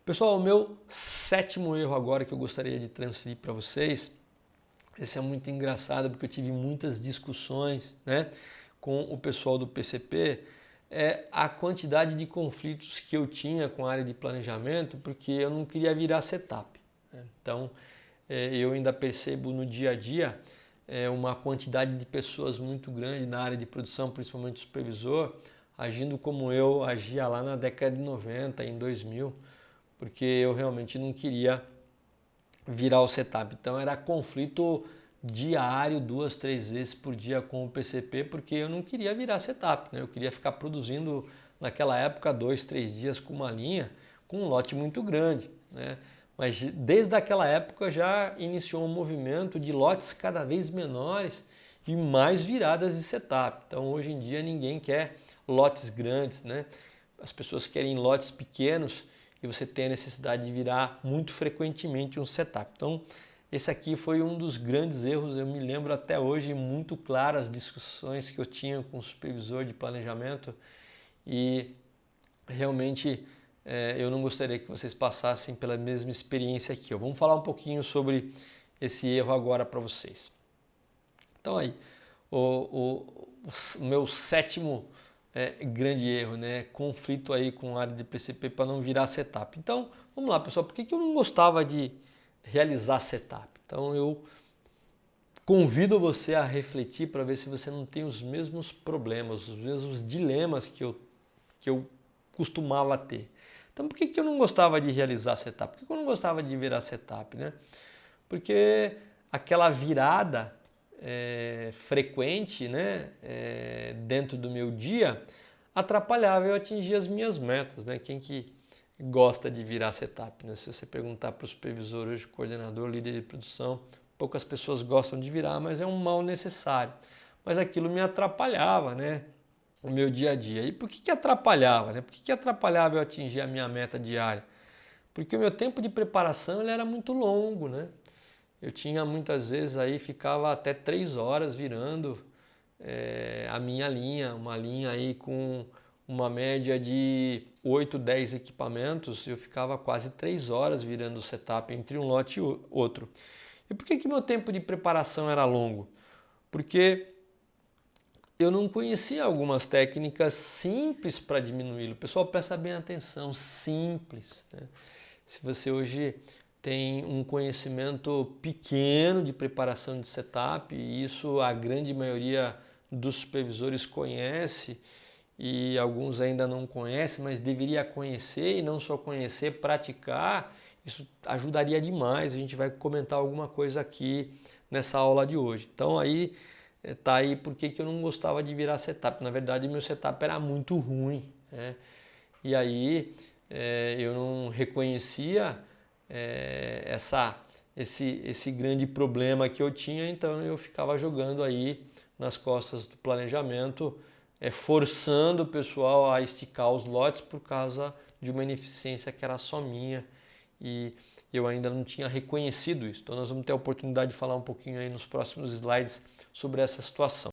Pessoal, o meu sétimo erro agora que eu gostaria de transferir para vocês, esse é muito engraçado porque eu tive muitas discussões, né, com o pessoal do PCP, é a quantidade de conflitos que eu tinha com a área de planejamento, porque eu não queria virar setup, né? Então, eu ainda percebo no dia a dia uma quantidade de pessoas muito grande na área de produção, principalmente o supervisor, agindo como eu agia lá na década de 90, em 2000, porque eu realmente não queria virar o setup. Então era conflito diário, 2, 3 vezes por dia com o PCP, porque eu não queria virar setup, né? Eu queria ficar produzindo naquela época 2, 3 dias com uma linha, com um lote muito grande, né? Mas desde aquela época já iniciou um movimento de lotes cada vez menores e mais viradas de setup. Então hoje em dia ninguém quer lotes grandes, né? As pessoas querem lotes pequenos e você tem a necessidade de virar muito frequentemente um setup. Então esse aqui foi um dos grandes erros, eu me lembro até hoje muito claro as discussões que eu tinha com o supervisor de planejamento e realmente eu não gostaria que vocês passassem pela mesma experiência aqui. Vamos falar um pouquinho sobre esse erro agora para vocês. Então aí, o meu sétimo grande erro, né? Conflito aí com a área de PCP para não virar setup. Então, vamos lá, pessoal, por que eu não gostava de realizar setup? Então, eu convido você a refletir para ver se você não tem os mesmos problemas, os mesmos dilemas que eu costumava ter. Então, por que eu não gostava de realizar setup? Por que eu não gostava de virar setup, né? Porque aquela virada frequente, né, dentro do meu dia atrapalhava eu atingir as minhas metas, né? Quem que gosta de virar setup, né? Se você perguntar para o supervisor hoje, coordenador, líder de produção, poucas pessoas gostam de virar, mas é um mal necessário. Mas aquilo me atrapalhava, né? O meu dia a dia. E por que atrapalhava, né? Por que atrapalhava eu atingir a minha meta diária? Porque o meu tempo de preparação ele era muito longo, né? Eu tinha muitas vezes aí, ficava até 3 horas virando a minha linha, uma linha aí com uma média de 8, 10 equipamentos, eu ficava quase 3 horas virando o setup entre um lote e outro. E por que meu tempo de preparação era longo? Porque eu não conhecia algumas técnicas simples para diminuí-lo. Pessoal, presta bem atenção, simples, né? Se você hoje tem um conhecimento pequeno de preparação de setup, e isso a grande maioria dos supervisores conhece e alguns ainda não conhecem, mas deveria conhecer e não só conhecer, praticar, isso ajudaria demais. A gente vai comentar alguma coisa aqui nessa aula de hoje. Então aí tá aí porque que eu não gostava de virar setup. Na verdade, meu setup era muito ruim, né? E aí eu não reconhecia esse grande problema que eu tinha, então eu ficava jogando aí nas costas do planejamento, forçando o pessoal a esticar os lotes por causa de uma ineficiência que era só minha e eu ainda não tinha reconhecido isso. Então nós vamos ter a oportunidade de falar um pouquinho aí nos próximos slides sobre essa situação.